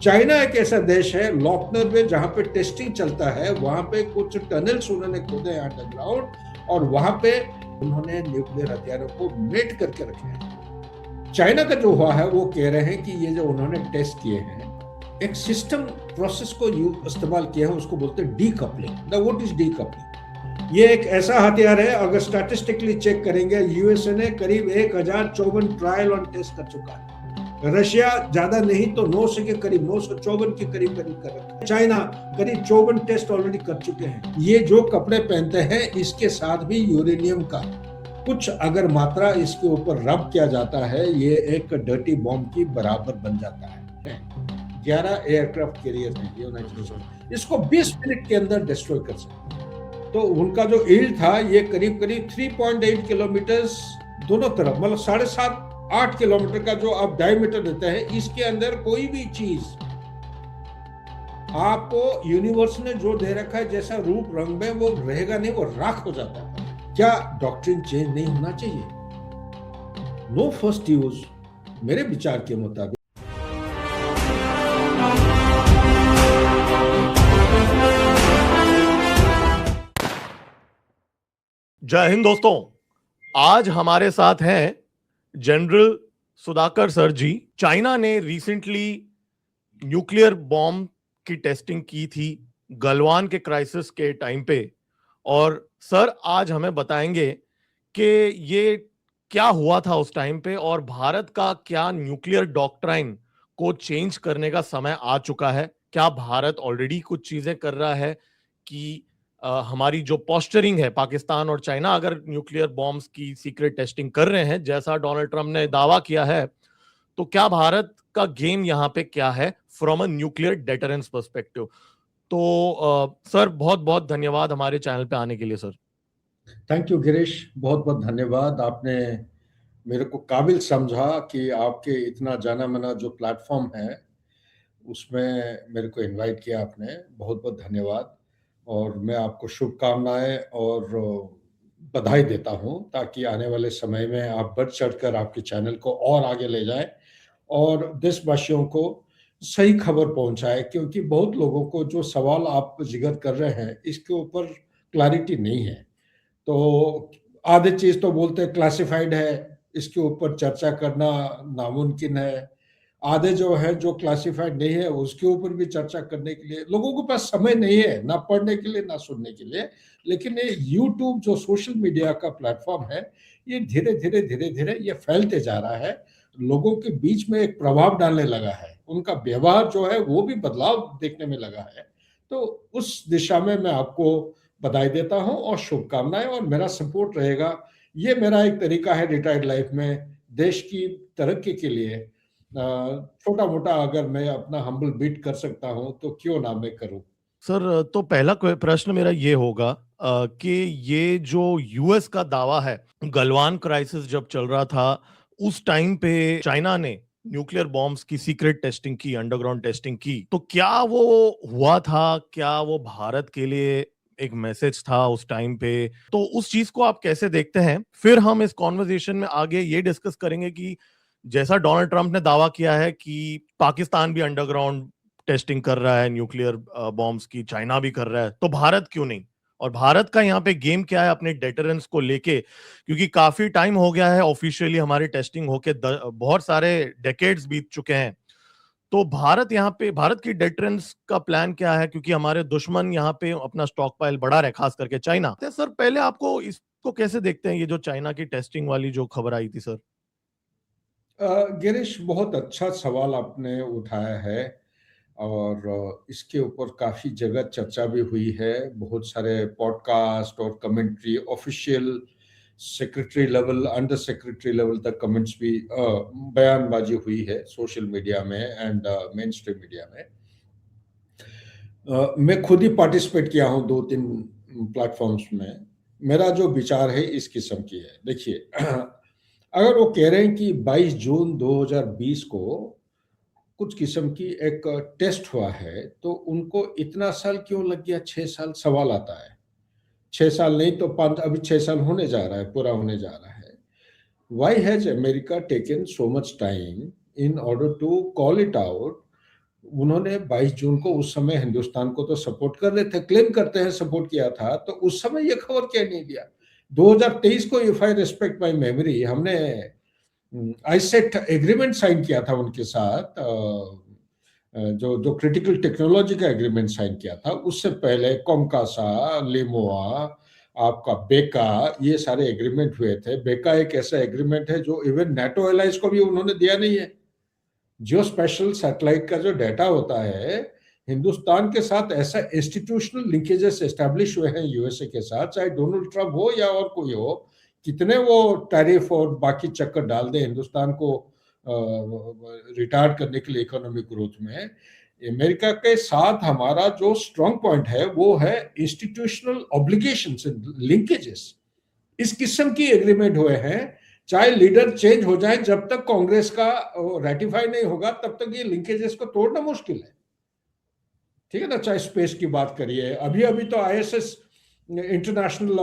China एक ऐसा देश है लॉकनर में जहां पे टेस्टिंग चलता है, वहां पे कुछ टनल्स उन्होंने खोदे हैं अंडरग्राउंड और वहां पे उन्होंने न्यूक्लियर हथियारों को मेट करके रखे हैं। चाइना का जो हुआ है वो कह रहे हैं कि ये जो उन्होंने टेस्ट किए हैं एक सिस्टम प्रोसेस को इस्तेमाल किया है, उसको बोलते हैं decoupling. The what is decoupling? ये एक ऐसा हथियार है, अगर स्टैटिस्टिकली चेक करेंगे यूएसए ने करीब 1054 ट्रायल ऑन टेस्ट कर चुका है। रशिया ज्यादा नहीं तो 900 के करीब 954 के करीब करीब कर रखा है। चाइना करीब 54 टेस्ट ऑलरेडी कर चुके हैं। ये जो कपड़े पहनते हैं इसके साथ भी यूरेनियम का कुछ अगर मात्रा इसके ऊपर रब किया जाता है, ये एक डर्टी बॉम्ब की बराबर बन जाता है। 11 एयरक्राफ्ट कैरियर है यूनाइटेड स्टेट्स, इसको 20 मिनट के अंदर डिस्ट्रॉय कर सकते हैं। तो उनका जो यील्ड था ये करीब करीब 3.8 किलोमीटर दोनों तरफ, मतलब 7.5-8 किलोमीटर का जो आप डायमीटर देते हैं, इसके अंदर कोई भी चीज आपको यूनिवर्स ने जो दे रखा है जैसा रूप रंग में वो रहेगा नहीं, वो राख हो जाता है। क्या डॉक्ट्रिन चेंज नहीं होना चाहिए? नो फर्स्ट यूज मेरे विचार के मुताबिक। जय हिंद दोस्तों, आज हमारे साथ हैं जनरल सुधाकर सर जी। चाइना ने रिसेंटली न्यूक्लियर बॉम्ब की टेस्टिंग की थी गलवान के क्राइसिस के टाइम पे, और सर आज हमें बताएंगे कि ये क्या हुआ था उस टाइम पे और भारत का क्या न्यूक्लियर डॉक्ट्राइन को चेंज करने का समय आ चुका है। क्या भारत ऑलरेडी कुछ चीजें कर रहा है कि हमारी जो पोस्चरिंग है, पाकिस्तान और चाइना अगर न्यूक्लियर बॉम्ब्स की सीक्रेट टेस्टिंग कर रहे हैं जैसा डोनाल्ड ट्रंप ने दावा किया है, तो क्या भारत का गेम यहाँ पे क्या है from a nuclear deterrence perspective. तो सर बहुत बहुत धन्यवाद हमारे चैनल पे आने के लिए सर। थैंक यू गिरीश, बहुत बहुत धन्यवाद। आपने मेरे को काबिल समझा कि आपके इतना जाना माना जो प्लेटफॉर्म है उसमें मेरे को इनवाइट किया आपने, बहुत बहुत धन्यवाद। और मैं आपको शुभकामनाएं और बधाई देता हूं, ताकि आने वाले समय में आप बढ़ चढ़कर आपके चैनल को और आगे ले जाएं और देशवासियों को सही खबर पहुंचाए, क्योंकि बहुत लोगों को जो सवाल आप जिक्र कर रहे हैं इसके ऊपर क्लैरिटी नहीं है। तो आधे चीज तो बोलते हैं क्लासिफाइड है, इसके ऊपर चर्चा करना नामुमकिन है। आधे जो है जो क्लासिफाइड नहीं है उसके ऊपर भी चर्चा करने के लिए लोगों के पास समय नहीं है, ना पढ़ने के लिए ना सुनने के लिए। लेकिन ये यूट्यूब जो सोशल मीडिया का प्लेटफॉर्म है, ये धीरे धीरे धीरे धीरे ये फैलते जा रहा है, लोगों के बीच में एक प्रभाव डालने लगा है, उनका व्यवहार जो है वो भी बदलाव देखने में लगा है। तो उस दिशा में मैं आपको बधाई देता हूं और शुभकामनाएं, और मेरा सपोर्ट रहेगा। ये मेरा एक तरीका है रिटायर्ड लाइफ में देश की तरक्की के लिए, छोटा मोटा अगर मैं अपना हम्बल बीट कर सकता हूं तो क्यों ना मैं करूं। सर तो पहला प्रश्न मेरा ये होगा कि ये जो यूएस का दावा है, गलवान क्राइसिस जब चल रहा था उस टाइम पे चाइना ने न्यूक्लियर बॉम्ब्स की सीक्रेट टेस्टिंग की, अंडरग्राउंड टेस्टिंग की, तो क्या वो हुआ था? क्या वो भारत के लिए एक मैसेज था उस टाइम पे? तो उस चीज को आप कैसे देखते हैं? फिर हम इस कॉन्वर्सेशन में आगे ये डिस्कस करेंगे कि जैसा डोनाल्ड ट्रंप ने दावा किया है कि पाकिस्तान भी अंडरग्राउंड टेस्टिंग कर रहा है न्यूक्लियर बॉम्ब्स की, चाइना भी कर रहा है, तो भारत क्यों नहीं? और भारत का यहाँ पे गेम क्या है अपने डेटरेंस को लेके? क्योंकि काफी टाइम हो गया है ऑफिशियली हमारी टेस्टिंग होके, बहुत सारे डेकेड्स बीत चुके हैं। तो भारत यहाँ पे, भारत की डेटरेंस का प्लान क्या है? क्योंकि हमारे दुश्मन यहाँ पे अपना स्टॉक पाइल बढ़ा रहे, खास करके चाइना। तो सर पहले आपको इसको कैसे देखते हैं, ये जो चाइना की टेस्टिंग वाली जो खबर आई थी सर? गिरीश, बहुत अच्छा सवाल आपने उठाया है, और इसके ऊपर काफ़ी जगह चर्चा भी हुई है। बहुत सारे पॉडकास्ट और commentary, official secretary level, under secretary level तक कमेंट्स भी, बयानबाजी हुई है सोशल मीडिया में एंड मेन स्ट्रीम मीडिया में। मैं खुद ही पार्टिसिपेट किया हूँ 2-3 प्लेटफॉर्म्स में। मेरा जो विचार है इस किस्म की है। देखिए, अगर वो कह रहे हैं कि 22 जून 2020 को कुछ किस्म की एक टेस्ट हुआ है, तो उनको इतना साल क्यों लग गया? 6 साल सवाल आता है। 6 साल नहीं तो 5, अभी 6 साल होने जा रहा है, पूरा होने जा रहा है। Why has America taken so much time in order to call it out उन्होंने 22 जून को उस समय हिंदुस्तान को तो सपोर्ट कर रहे थे, क्लेम करते हैं सपोर्ट किया था, तो उस समय ये खबर क्या नहीं दिया? 2023 को, if I respect my memory, हमने आईसेट एग्रीमेंट साइन किया था उनके साथ, जो जो क्रिटिकल टेक्नोलॉजी का एग्रीमेंट साइन किया था। उससे पहले कॉमकासा, लिमोआ, आपका बेका, ये सारे एग्रीमेंट हुए थे। बेका एक ऐसा एग्रीमेंट है जो इवन नेटो एलाइंस को भी उन्होंने दिया नहीं है। जियो स्पेशल सैटेलाइट का जो डाटा होता है, हिंदुस्तान के साथ ऐसा इंस्टीट्यूशनल लिंकेजेस एस्टैब्लिश हुए हैं यूएसए के साथ, चाहे डोनाल्ड ट्रंप हो या और कोई हो, कितने वो टैरिफ और बाकी चक्कर डाल दे हिंदुस्तान को रिटार्ड करने के लिए इकोनॉमिक ग्रोथ में, अमेरिका के साथ हमारा जो स्ट्रॉन्ग पॉइंट है वो है इंस्टीट्यूशनल ऑब्लिगेशंस, लिंकेजेस। इस किस्म की एग्रीमेंट हुए हैं, चाहे लीडर चेंज हो जाए, जब तक कांग्रेस का रेटिफाई नहीं होगा तब तक ये लिंकेजेस को तोड़ना मुश्किल है। ठीक है ना? चाहे स्पेस की बात करिए, अभी अभी तो आईएसएस इंटरनेशनल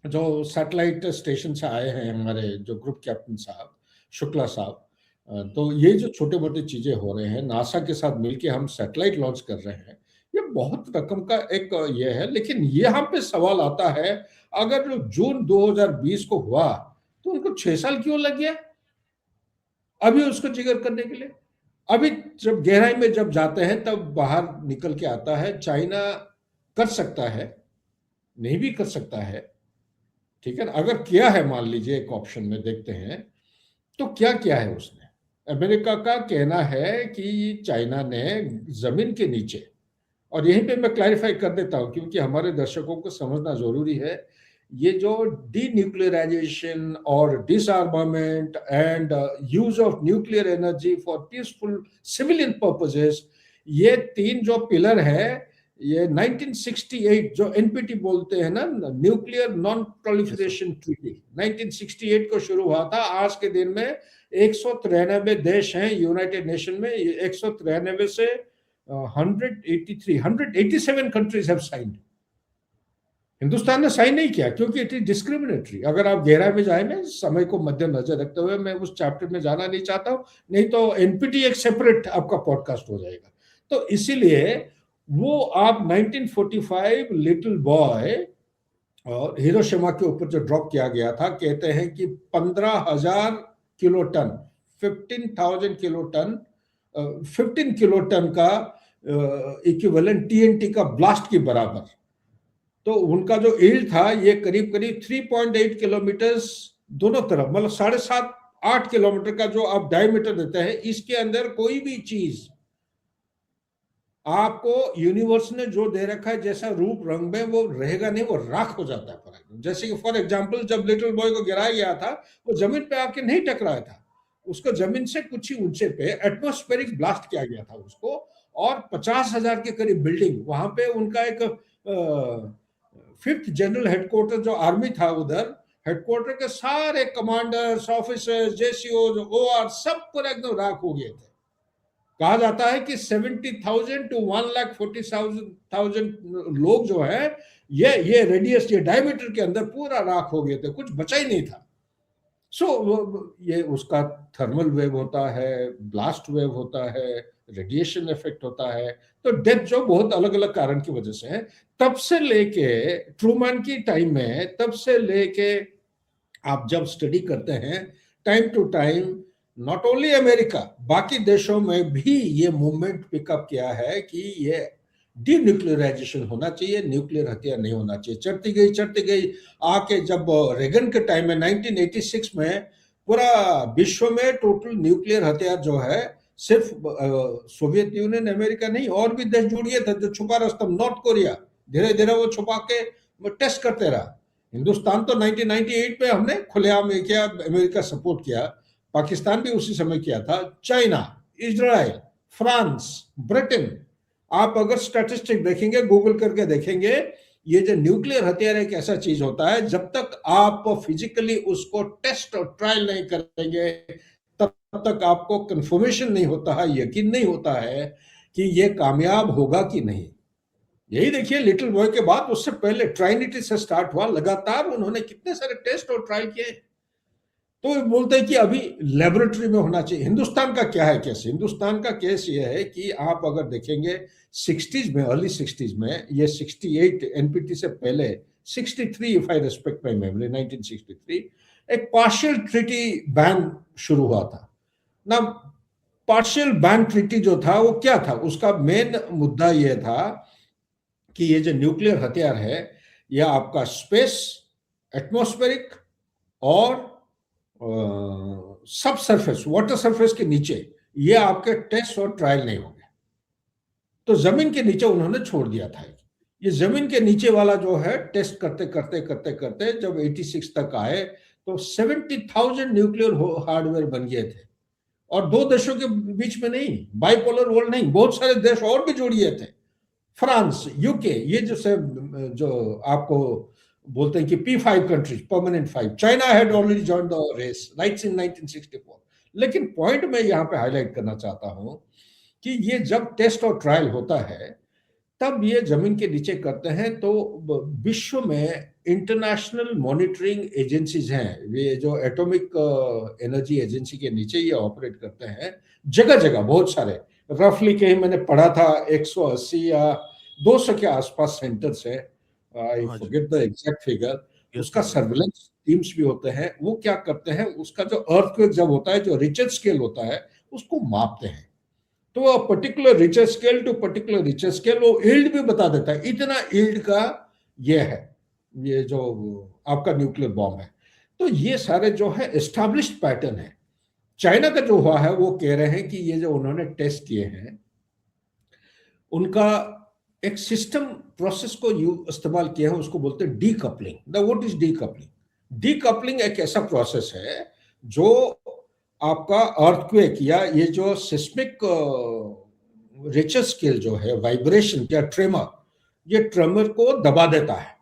जो सैटेलाइट स्टेशन से आए हैं हमारे जो ग्रुप कैप्टन साहब शुक्ला साहब, तो ये जो छोटे मोटे चीजें हो रहे हैं, नासा के साथ मिलके हम सैटेलाइट लॉन्च कर रहे हैं, ये बहुत रकम का एक ये है। लेकिन यहाँ पे सवाल आता है, अगर जो जून 2020 को हुआ तो उनको 6 साल क्यों लग गया अभी उसको जिगर करने के लिए? अभी जब गहराई में जब जाते हैं तब बाहर निकल के आता है, चाइना कर सकता है, नहीं भी कर सकता है। ठीक है ना? अगर किया है, मान लीजिए एक ऑप्शन में देखते हैं, तो क्या किया है उसने? अमेरिका का कहना है कि चाइना ने जमीन के नीचे, और यहीं पे मैं क्लैरिफाई कर देता हूं क्योंकि हमारे दर्शकों को समझना जरूरी है, ये जो डीन्यूक्लियराइजेशन और डिसआर्मामेंट and use of nuclear energy for peaceful civilian purposes, ये 3 जो पिलर है, ये 1968 जो एनपीटी बोलते हैं ना, न्यूक्लियर नॉन प्रोलिफरेशन ट्रीटी, 1968 को शुरू हुआ था। आज के दिन में 193 देश हैं यूनाइटेड नेशन में, 193 से 187 कंट्रीज हैव साइंड। हिंदुस्तान ने साइन नहीं किया क्योंकि इट इज डिस्क्रिमिनेटरी। अगर आप गहराई में जाए, मैं समय को मद्देनजर रखते हुए मैं उस चैप्टर में जाना नहीं चाहता हूं, नहीं तो एनपीटी एक सेपरेट आपका पॉडकास्ट हो जाएगा। तो इसीलिए वो आप 1945 लिटिल बॉय और हिरोशिमा के ऊपर जो ड्रॉप किया गया था, कहते हैं कि 15,000 kilo ton, 15,000 kilo ton, 15 kilo ton का इक्विवेलेंट टीएनटी का ब्लास्ट के बराबर। तो उनका जो ईल्ड था ये करीब करीब 3.8 किलोमीटर दोनों तरफ, मतलब 7.5-8 किलोमीटर का जो आप डायमीटर देते हैं, इसके अंदर कोई भी चीज आपको यूनिवर्स ने जो दे रखा है जैसा रूप रंग में, वो रहेगा नहीं, वो राख हो जाता है। जैसे कि फॉर एग्जांपल जब लिटिल बॉय को गिराया गया था, वो जमीन पे आके नहीं टकराया था, उसको जमीन से कुछ ही ऊंचे पे एटमॉस्फेरिक ब्लास्ट किया गया था उसको, और 50,000 के करीब बिल्डिंग, वहां पे उनका एक 5th जनरल हेडक्वार्टर जो आर्मी था, उधर हेडक्वार्टर के सारे कमांडर्स, ऑफिसर्स, जेसीओ, ओआर सब पूरा एकदम राख हो गए थे। कहा जाता है कि 70,000 to 1,40,000 लोग जो है, ये रेडियस, ये डायमीटर के अंदर पूरा राख हो गए थे, कुछ बचा ही नहीं था। ये उसका थर्मल वेव होता है, ब्लास्ट वेव होता है, रेडिएशन इफेक्ट होता है, तो डेथ जो बहुत अलग अलग कारण की वजह से है। तब से लेके ट्रूमैन की टाइम में, तब से लेके आप जब स्टडी करते हैं, time to time not only America, बाकी देशों में भी ये मूवमेंट पिकअप किया है कि ये डीन्यूक्लियराइजेशन होना चाहिए, न्यूक्लियर हथियार नहीं होना चाहिए। चढ़ती गई आके जब रेगन के टाइम में 1986 में पूरा विश्व में टोटल न्यूक्लियर हथियार जो है, सिर्फ सोवियत यूनियन, अमेरिका नहीं, और भी देश जुड़ गए थे जो छुपा रास्तम, नॉर्थ कोरिया धीरे धीरे वो छुपा के टेस्ट करते रहा। हिंदुस्तान तो 1998 में हमने खुलेआम किया, अमेरिका सपोर्ट किया, पाकिस्तान भी उसी समय किया था, चाइना, इजराइल, फ्रांस, ब्रिटेन। आप अगर स्टैटिस्टिक देखेंगे, गूगल करके देखेंगे, ये जो न्यूक्लियर हथियार एक ऐसा चीज होता है, जब तक आप फिजिकली उसको टेस्ट और ट्रायल नहीं करेंगे तब तक आपको कंफर्मेशन नहीं होता है, यकीन नहीं होता है कि ये कामयाब होगा कि नहीं। यही देखिए लिटिल बॉय के बाद, उससे पहले ट्राइनिटी से स्टार्ट हुआ, लगातार उन्होंने कितने सारे टेस्ट और ट्रायल किए। तो ये बोलते हैं कि अभी लेबोरेटरी में होना चाहिए। हिंदुस्तान का क्या है केस? हिंदुस्तान का केस ये है कि आप अगर देखेंगे 60s में, अर्ली 60s में, ये 68 एनपीटी से पहले 63, if I respect my memory, 1963 एक पार्शियल ट्रीटी बैन शुरू हुआ था ना। पार्शियल बैन ट्रीटी जो था वो क्या था? उसका मेन मुद्दा यह था कि ये जो न्यूक्लियर हथियार है, यह आपका स्पेस, एटमॉस्फेरिक और सब सरफेस, वाटर सरफेस के नीचे ये आपके टेस्ट और ट्रायल नहीं होंगे। तो जमीन के नीचे उन्होंने छोड़ दिया था। ये जमीन के नीचे वाला जो है टेस्ट करते करते करते करते जब 86 तक आए तो 70,000 न्यूक्लियर हार्डवेयर बन गए थे। और दो देशों के बीच में नहीं, बाइपोलर वर्ल्ड नहीं, बहुत सारे देश और भी जुड़िए थे। फ्रांस, यूके, ये जो आपको बोलते हैं कि P5 countries, permanent 5, China had already joined the race rights in 1964। लेकिन पॉइंट मैं यहां पे हाईलाइट करना चाहता हूं कि ये जब टेस्ट और ट्रायल होता है तब ये जमीन के नीचे करते हैं। तो विश्व में इंटरनेशनल मॉनिटरिंग एजेंसीज हैं, ये जो एटॉमिक एनर्जी एजेंसी के नीचे ये ऑपरेट करते हैं जगह जगह, बहुत सारे, रफली कहीं मैंने पढ़ा था 180 या 200 के आसपास सेंटर्स है, आई हाँ जी। Forget the exact figure. Yes उसका सर। सर्विलेंस टीम्स भी होते हैं। वो क्या करते हैं, उसका जो अर्थक्वेक जब होता है, जो रिचर स्केल होता है, उसको मापते हैं। तो particular Richter scale to particular Richter scale वो यील्ड भी बता देता है, इतना यील्ड का ये है, ये जो आपका न्यूक्लियर बॉम्ब है। तो ये सारे जो है एस्टैब्लिश्ड पैटर्न है। चाइना का जो हुआ है वो कह रहे हैं कि ये जो उन्होंने टेस्ट किए हैं उनका एक सिस्टम प्रोसेस को इस्तेमाल किया है, उसको बोलते हैं decoupling. The what is decoupling? Decoupling एक ऐसा प्रोसेस है जो आपका अर्थक्वेक या ये जो सिस्मिक रिचर स्केल जो है, वाइब्रेशन या ट्रेमर, ये ट्रेमर को दबा देता है।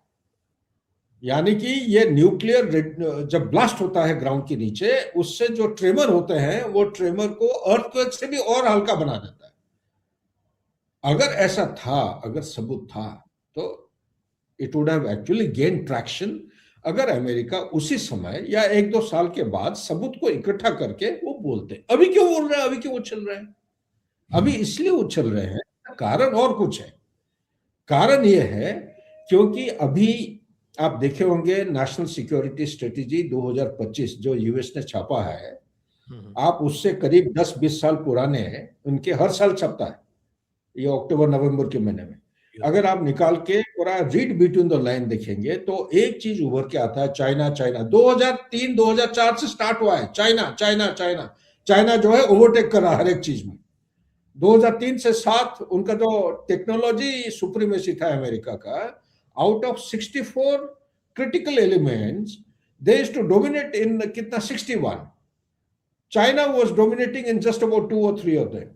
यानी कि ये न्यूक्लियर जब ब्लास्ट होता है ग्राउंड के नीचे, उससे जो ट्रेमर होते हैं वो ट्रेमर को अर्थक्वेक से भी और हल्का बना देता है। अगर ऐसा था, अगर सबूत था, तो it would have actually gain traction. अगर अमेरिका उसी समय या 1-2 साल के बाद सबूत को इकट्ठा करके वो बोलते। अभी क्यों बोल रहे हैं, अभी क्यों उछल रहे हैं? अभी इसलिए उछल रहे हैं, कारण और कुछ है। कारण ये है क्योंकि अभी आप देखे होंगे नेशनल सिक्योरिटी स्ट्रेटेजी 2025 जो यूएस ने छापा है, आप उससे करीब 10-20 साल पुराने हैं, उनके हर साल छपता है, ये अक्टूबर नवंबर के महीने में। अगर आप निकाल के पूरा रीड बिटवीन द लाइन देखेंगे तो एक चीज उभर के आता है, चाइना। चाइना 2003-2004 से स्टार्ट हुआ है, चाइना चाइना चाइना। चाइना जो है ओवरटेक कर रहा है हर एक चीज में। 2003 से 7 उनका जो टेक्नोलॉजी सुप्रीमेसी था अमेरिका का, out of 64 critical elements they used to dominate in कितना 61। China was dominating in just about 2 और 3 ऑफ देम।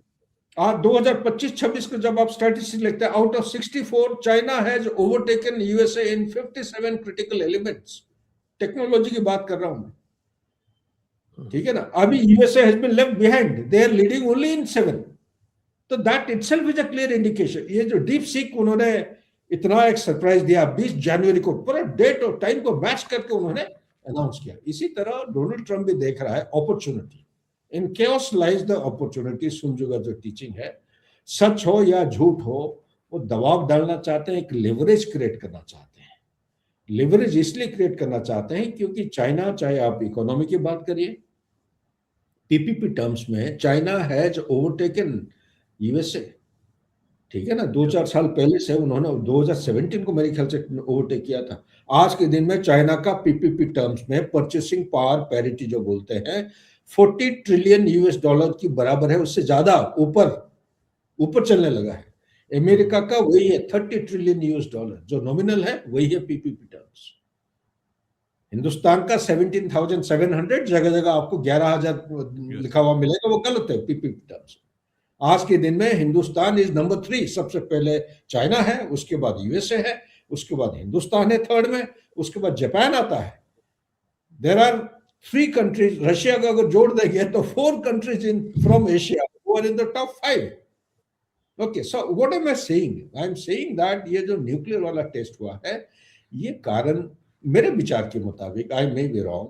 आज 2025-26 को जब आप स्टैटिस्टिक्स लिखते हैं, out of 64 China has overtaken USA in 57 critical elements. Technology की बात कर रहा हूं मैं, ठीक है ना। अभी USA has been left behind, they are leading only in 7। तो that itself is a clear indication. ये जो डीप सीक उन्होंने इतना एक सरप्राइज दिया 20 जनवरी को, पूरा डेट और टाइम को मैच करके उन्होंने अनाउंस किया। इसी तरह डोनाल्ड ट्रंप भी देख रहा है opportunity. In chaos lies the opportunity. सुनजू का जो टीचिंग है, सच हो या झूठ हो, वो दबाव डालना चाहते हैं, एक लेवरेज क्रिएट करना चाहते हैं। लेवरेज इसलिए क्रिएट करना चाहते हैं क्योंकि चाइना, चाहे आप इकोनॉमी की बात करिए, पीपीपी टर्म्स में चाइना हैज ओवरटेकन यूएसए, ठीक है ना। 2-4 साल पहले से उन्होंने 2017 को मेरे ख्याल से ओवरटेक किया था। आज के दिन में चाइना का पीपीपी टर्म्स में परचेसिंग पावर पैरिटी जो बोलते हैं 40 ट्रिलियन यूएस डॉलर की बराबर है, उससे ज्यादा ऊपर ऊपर चलने लगा है। अमेरिका का वही है 30 ट्रिलियन यूएस डॉलर, जो नॉमिनल है वही है पीपीपी टर्म्स। हिंदुस्तान का 17,700, जगह जगह आपको 11,000 लिखा हुआ मिलेगा, वो गलत है पीपीपी टर्म्स। आज के दिन में हिंदुस्तान इज नंबर 3। सबसे पहले चाइना है, उसके बाद यूएसए है, उसके बाद हिंदुस्तान है थर्ड में, उसके बाद जापान आता है। देयर आर 3 कंट्रीज, रशिया का अगर जोड़ देंगे तो 4 countries in from Asia who are in the top 5। Okay, so what am I saying? I am saying that ये जो न्यूक्लियर वाला टेस्ट हुआ है, ये कारण मेरे विचार के मुताबिक, आई मे बी रॉन्ग,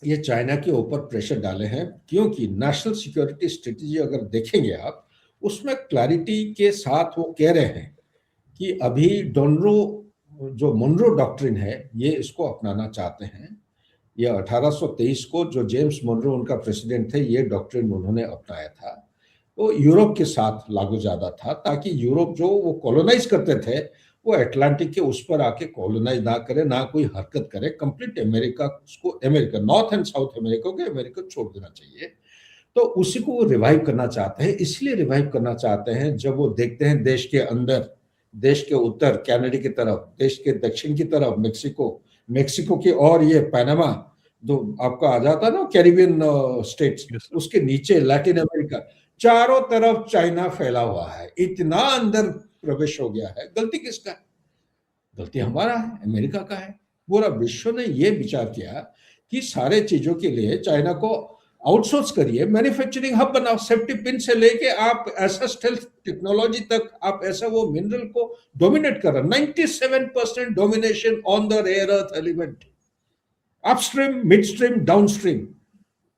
ये चाइना के ऊपर प्रेशर डाले हैं, क्योंकि नेशनल सिक्योरिटी स्ट्रेटेजी अगर देखेंगे आप, उसमें क्लैरिटी के साथ वो कह रहे हैं कि अभी डोनरो जो मोनरो डॉक्ट्रिन है, ये इसको अपनाना चाहते हैं। ये 1823 को जो जेम्स मोनरो उनका प्रेसिडेंट थे, ये डॉक्ट्रिन उन्होंने अपनाया था। वो यूरोप के साथ लागू ज्यादा था, ताकि यूरोप जो वो कॉलोनाइज करते थे, वो अटलांटिक के उस पर आके कॉलोनाइज ना करे, ना कोई हरकत करे। कंप्लीट अमेरिका को, America north and south America को अमेरिका छोड़ देना चाहिए। तो उसी को वो रिवाइव करना चाहते हैं। इसलिए रिवाइव करना चाहते हैं, जब वो देखते हैं देश के अंदर, देश के उत्तर कनाडा की तरफ, देश के दक्षिण की तरफ मेक्सिको, मेक्सिको की, और ये पनामा जो आपका आ जाता ना कैरिबियन स्टेट्स, यस सर। उसके नीचे लैटिन अमेरिका, चारों तरफ चाइना फैला हुआ है, इतना अंदर प्रवेश हो गया है। गलती किसका है? गलती हमारा है, अमेरिका का है। पूरा विश्व ने यह विचार किया कि सारे चीजों के लिए चाइना को आउटसोर्स करिए, मैन्युफैक्चरिंग हब बनाओ, सेफ्टी पिन से लेके आप ऐसा स्टेल्थ टेक्नोलॉजी तक, आप ऐसा वो मिनरल को डोमिनेट कर रहे हैं। 97% domination on the rare earth element, upstream, midstream, downstream.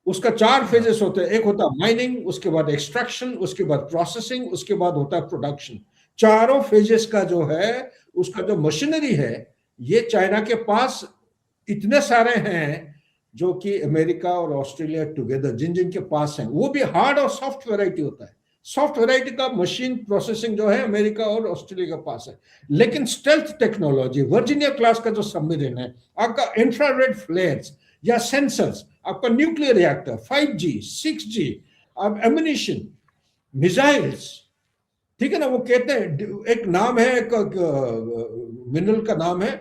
उसका 4 फेजेस होते हैं। एक होता है माइनिंग, उसके बाद एक्सट्रैक्शन, उसके बाद प्रोसेसिंग, उसके बाद होता है प्रोडक्शन। चारों फेजेस का जो है, उसका जो मशीनरी है, ये चाइना के पास इतने सारे हैं, जो कि अमेरिका और ऑस्ट्रेलिया टुगेदर जिन जिन के पास हैं, वो भी हार्ड और सॉफ्ट वैरायटी होता है। सॉफ्ट वैरायटी का मशीन प्रोसेसिंग जो है अमेरिका और ऑस्ट्रेलिया के पास है। लेकिन स्टेल्थ टेक्नोलॉजी, वर्जीनिया क्लास का जो सबमरीन है, आपका इंफ्रारेड फ्लेयर्स या सेंसर्स, आपका न्यूक्लियर रिएक्टर, 5G, 6G, अब एम्युनिशन, मिसाइल्स, ठीक है ना। वो कहते हैं, एक नाम है, एक मिनरल का नाम है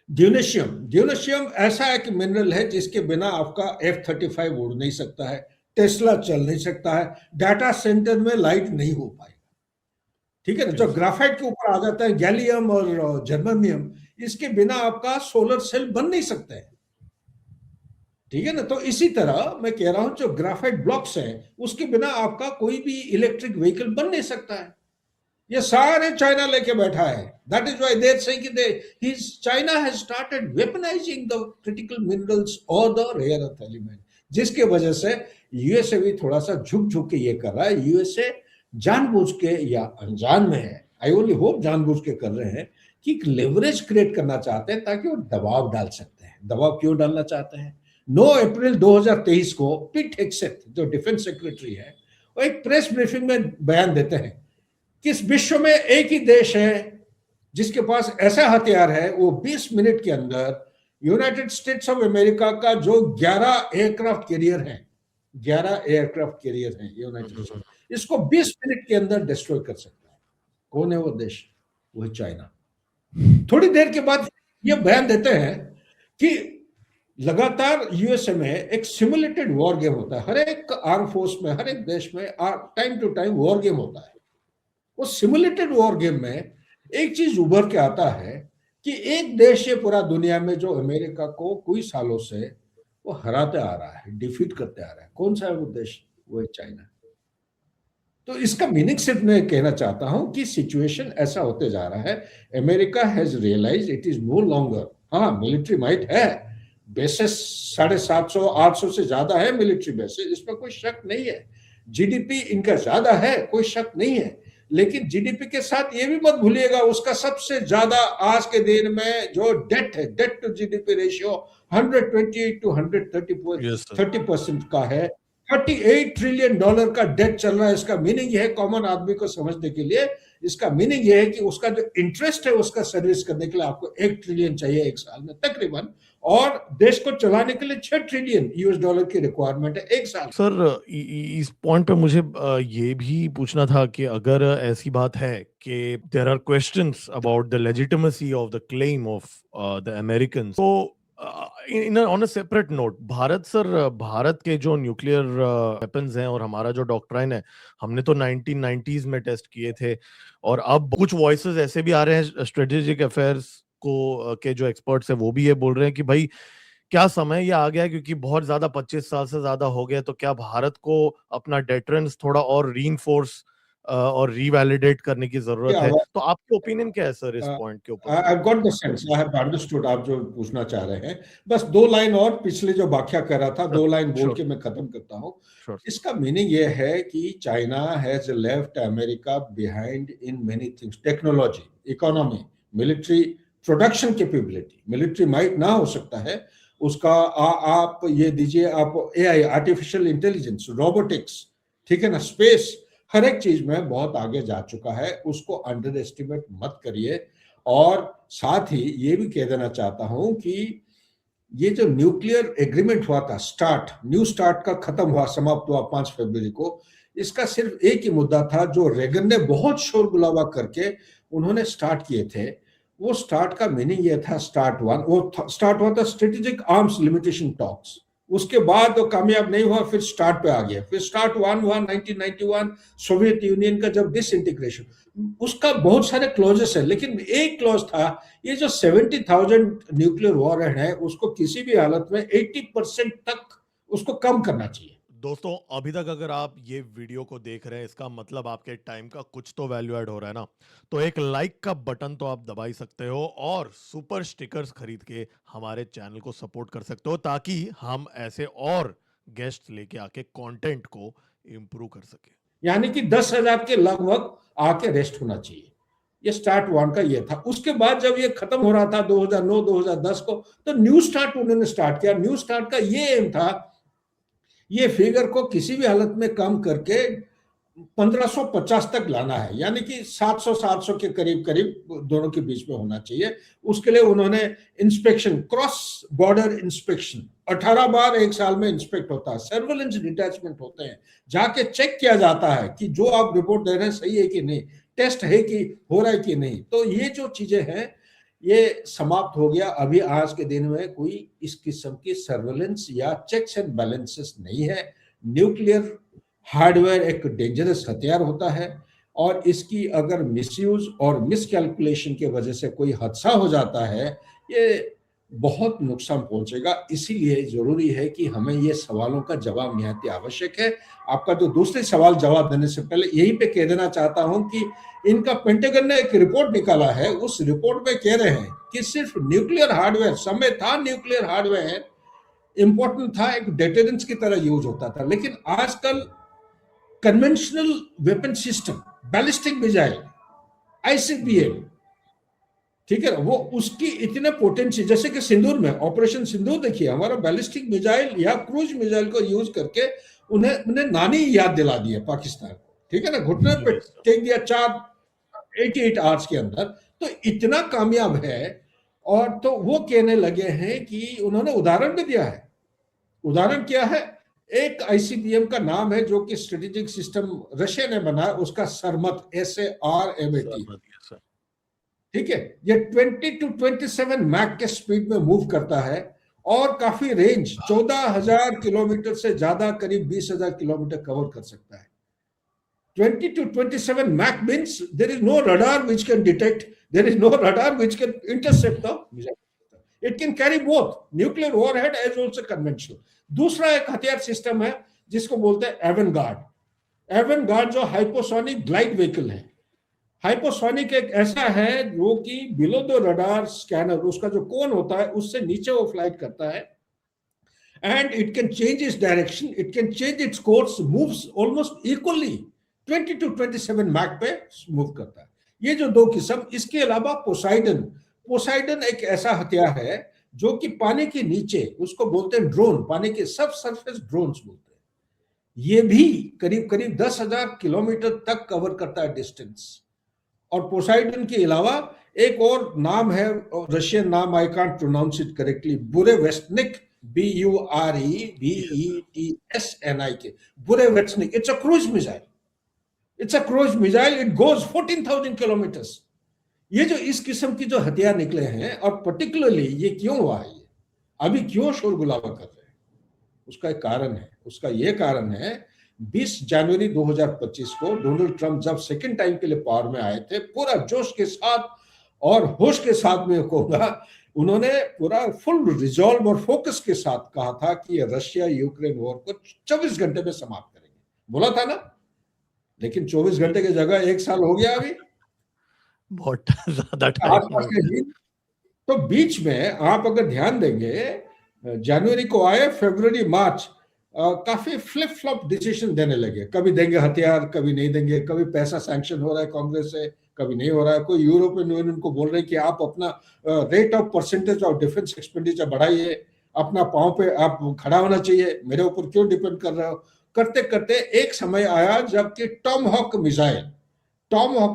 ड्यूनेशियम। ड्यूनेशियम ऐसा एक मिनरल है जिसके बिना आपका F-35 उड़ नहीं सकता है, टेस्ला चल नहीं सकता है, डाटा सेंटर में लाइट नहीं हो पाएगा। ठीक है ना। जो ग्राफाइट के ऊपर आ जाता है, गैलियम और जर्मेनियम, इसके बिना आपका सोलर सेल बन नहीं सकता है। ठीक है ना। तो इसी तरह मैं कह रहा हूं, जो ग्राफाइट ब्लॉक्स हैं, उसके बिना आपका कोई भी इलेक्ट्रिक व्हीकल बन नहीं सकता है। ये सारे चाइना लेके बैठा है। That is why they are saying कि China has started weaponising the critical minerals और द रेयर अर्थ एलिमेंट, जिसके वजह से यूएसए भी थोड़ा सा झुक झुक के ये कर रहा है। यूएसए जानबूझ के या अनजान में है, आई ओनली होप जानबूझ के कर रहे हैं, कि लेवरेज क्रिएट करना चाहते हैं, ताकि वो दबाव डाल सकते हैं। दबाव क्यों डालना चाहते हैं? 9 अप्रैल 2023 को पीट हेग्सेथ, जो डिफेंस सेक्रेटरी है, वो एक प्रेस ब्रीफिंग में बयान देते हैं कि इस विश्व में एक ही देश है जिसके पास ऐसा हथियार है, वो 20 मिनट के अंदर यूनाइटेड स्टेट्स ऑफ अमेरिका का जो 11 एयरक्राफ्ट कैरियर है, 11 एयरक्राफ्ट कैरियर है यूनाइटेड स्टेट्स, इसको 20 मिनट के अंदर डिस्ट्रॉय कर सकता है। कौन है वो देश? वो है चाइना। थोड़ी देर के बाद ये बयान देते हैं कि लगातार यूएसए में एक सिमुलेटेड वॉर गेम होता है। हर एक आर्म फोर्स में, हर एक देश में time to time war game होता है। उस सिमुलेटेड वॉर गेम में एक चीज उभर के आता है कि एक देश है पूरा दुनिया में जो अमेरिका को कई सालों से वो हराते आ रहा है, डिफीट करते आ रहा है। कौन सा है वो देश? वो है चाइना। तो इसका मीनिंग सिर्फ मैं कहना चाहता हूं कि सिचुएशन ऐसा होते जा रहा है। America has realise it is no longer, हाँ मिलिट्री माइट है, बेसिस 750 800 से ज्यादा है मिलिट्री बेसिस, इसमें कोई शक नहीं है। जीडीपी इनका ज्यादा है, कोई शक नहीं है। लेकिन जीडीपी के साथ ये भी मत भूलिएगा, उसका सबसे ज्यादा आज के दिन में जो डेट है, debt to GDP ratio 128 to 130% का है। $38 ट्रिलियन का डेट चल रहा है। इसका मीनिंग यह है, कॉमन आदमी को समझने के लिए, इसका मीनिंग यह है कि उसका जो इंटरेस्ट है, उसका सर्विस करने के लिए आपको $1 ट्रिलियन चाहिए एक साल में तकरीबन, और देश को चलाने के लिए $6 ट्रिलियन की रिक्वायरमेंट है एक साल। सर इस पॉइंट पे मुझे ये भी पूछना था कि अगर ऐसी बात है कि there are questions about the legitimacy of the claim of the American, तो in on a separate note, Bharat के जो न्यूक्लियर वेपन्स हैं और हमारा जो डॉक्ट्राइन है, हमने तो 1990s में टेस्ट किए थे, और अब कुछ वॉइसेस ऐसे भी आ रहे हैं स्ट्रेटेजिक अफेयर्स को के जो एक्सपर्ट्स हैं वो भी ये बोल रहे हैं कि भाई क्या समय ये आ गया है, क्योंकि बहुत ज्यादा 25 साल से ज्यादा हो गया, तो क्या भारत को अपना डेटरेंस थोड़ा और रीइंफोर्स और रीवैलिडेट करने की जरूरत है। तो आपकी ओपिनियन क्या है सर इस पॉइंट के ऊपर? I got the sense, I have understood आप जो पूछना चाह रहे हैं। बस दो लाइन और पिछले जो व्याख्या कर रहा था, दो लाइन बोल के मैं खत्म करता हूँ। इसका मीनिंग ये है कि China has left America behind in many things, technology, economy, military production capability. Military might ना हो सकता है उसका, आप ये दीजिए, आप एआई, आर्टिफिशियल इंटेलिजेंस, रोबोटिक्स, ठीक है ना, स्पेस, हर एक चीज में बहुत आगे जा चुका है, उसको अंडर एस्टिमेट मत करिए। और साथ ही ये भी कह देना चाहता हूं कि ये जो न्यूक्लियर एग्रीमेंट हुआ था, स्टार्ट, न्यू स्टार्ट का खत्म हुआ, समाप्त हुआ 5 फरवरी को, इसका सिर्फ एक ही मुद्दा था जो रेगन ने बहुत शोर गुलाबा करके उन्होंने स्टार्ट किए थे। वो स्टार्ट का मीनिंग ये था, स्टार्ट वन, वो स्टार्ट हुआ था स्ट्रेटेजिक आर्म्स लिमिटेशन टॉक्स। उसके बाद वो कामयाब नहीं हुआ, फिर स्टार्ट पे आ गया, फिर स्टार्ट वन हुआ 1991, सोवियत यूनियन का जब डिसइंटीग्रेशन, उसका बहुत सारे क्लॉजेस है, लेकिन एक क्लॉज था, ये जो 70,000 न्यूक्लियर वॉरहेड है उसको किसी भी हालत में 80% तक उसको कम करना चाहिए। दोस्तों, अभी तक अगर आप ये वीडियो को देख रहे हैं, इसका मतलब आपके टाइम का कुछ तो वैल्यू ऐड हो रहा है ना। तो एक लाइक का बटन तो आप दबा ही सकते हो, और सुपर स्टिकर्स खरीद के हमारे चैनल को सपोर्ट कर सकते हो, ताकि हम ऐसे और गेस्ट लेके आके कंटेंट को इंप्रूव कर सके। यानी कि 10,000 के लगभग आके रेस्ट होना चाहिए। ये स्टार्ट वन का ये था। उसके बाद जब ये खत्म हो रहा था 2009-2010 को, तो न्यू स्टार्ट उन्होंने स्टार्ट किया। न्यू स्टार्ट का ये एम था, ये फिगर को किसी भी हालत में कम करके 1550 तक लाना है, यानी कि 700 के करीब करीब दोनों के बीच में होना चाहिए। उसके लिए उन्होंने इंस्पेक्शन, क्रॉस बॉर्डर इंस्पेक्शन 18 बार एक साल में इंस्पेक्ट होता है, सर्वेलेंस डिटैचमेंट होते हैं, जाके चेक किया जाता है कि जो आप रिपोर्ट दे रहे हैं सही है कि नहीं, टेस्ट है कि हो रहा है कि नहीं। तो ये जो चीजें हैं ये समाप्त हो गया। अभी आज के दिन में कोई इस किस्म की सर्वेलेंस या चेक्स एंड बैलेंसेस नहीं है। न्यूक्लियर हार्डवेयर एक डेंजरस हथियार होता है, और इसकी अगर मिसयूज और मिसकैलकुलेशन की वजह से कोई हादसा हो जाता है, ये बहुत नुकसान पहुंचेगा। इसीलिए जरूरी है कि हमें ये सवालों का जवाब निहायत आवश्यक है। आपका जो दूसरे सवाल जवाब देने से पहले यहीं पे कह देना चाहता हूं कि इनका पेंटागन ने एक रिपोर्ट निकाला है, उस रिपोर्ट में कह रहे हैं कि सिर्फ न्यूक्लियर हार्डवेयर, समय था न्यूक्लियर हार्डवेयर इंपॉर्टेंट था, एक डेटरेंस की तरह यूज होता था, लेकिन आजकल conventional weapon system, ballistic missile, ICBM, ठीक है ना, वो उसकी इतने पोटेंसी, जैसे कि सिंदूर में ऑपरेशन सिंदूर देखिए, हमारा बैलिस्टिक मिसाइल या क्रूज मिसाइल को यूज करके उन्हें नानी याद दिला दी है पाकिस्तान को, ठीक है ना, घुटने पे टेक दिया 88 आवर्स के अंदर। तो इतना कामयाब है। और तो वो कहने लगे हैं कि उन्होंने उदाहरण भी दिया है। उदाहरण क्या है? एक आईसीबीएम का नाम है जो कि स्ट्रेटेजिक सिस्टम रशिया ने बनाया, उसका सरमत, SARMAT, ठीक है। ये 20 to 27 मैक के स्पीड में मूव करता है, और काफी रेंज 14,000 किलोमीटर से ज्यादा, करीब 20,000 किलोमीटर कवर कर सकता है। 20 to 27 Mach means there is no radar which can detect, there is no radar which can intercept the missile. It can carry both nuclear warhead as also conventional. दूसरा एक हथियार system है जिसको बोलते हैं एवेनगार्ड। एवेनगार्ड जो हाइपोसोनिक ग्लाइड व्हीकल है। Hypersonic एक ऐसा है जो कि बिलो द रडार स्कैनर, उसका जो कोन होता है उससे नीचे वो फ्लाइट करता है, and it can change its direction, it can change its course, moves almost equally 20 to 27 Mac पे मूव करता है। ये जो दो किस्म, इसके अलावा पोसाइडन, पोसाइडन एक ऐसा हथियार है जो कि पानी के नीचे, उसको बोलते हैं ड्रोन, पानी के सब सरफेस ड्रोन्स बोलते हैं। ये भी करीब करीब 10,000 किलोमीटर तक कवर करता है डिस्टेंस। और पोसाइडन के अलावा एक और नाम है, रशियन नाम, I can't pronounce it correctly, Burevestnik, BUREVETSNIK, Burevestnik. It's a cruise missile, it's a cruise missile, it goes 14,000 kilometres. ये जो इस किस्म की जो हथियार निकले हैं, और पर्टिकुलरली ये क्यों हुआ है, अभी क्यों शोर गुलाबा कर रहे हैं, उसका एक कारण है। उसका ये कारण है, 20 जनवरी 2025 को डोनाल्ड ट्रंप जब सेकंड टाइम के लिए पावर में आए थे, पूरा जोश के साथ और होश के साथ में कहूंगा, उन्होंने पूरा फुल रिजॉल्व और फोकस के साथ कहा था कि रशिया यूक्रेन वॉर को 24 घंटे में समाप्त करेंगे। बोला था ना, लेकिन 24 घंटे की जगह 1 साल हो गया अभी, बहुत ज्यादा टाइम आसपास हो के गया। दिन। तो बीच में आप अगर ध्यान देंगे, जनवरी को आए, फरवरी मार्च, काफी फ्लिप फ्लॉप डिसीजन देने लगे। कभी देंगे हथियार, कभी नहीं देंगे, कभी पैसा सैंक्शन हो रहा है कांग्रेस से, कभी नहीं हो रहा है। कोई यूरोपियन यूनियन को बोल रहे हैं कि आप अपना rate of percentage of defence expenditure बढ़ाइए, अपना पांव पे आप खड़ा होना चाहिए, मेरे ऊपर क्यों डिपेंड कर रहे हो। करते करते एक समय आया जबकि टॉम हॉक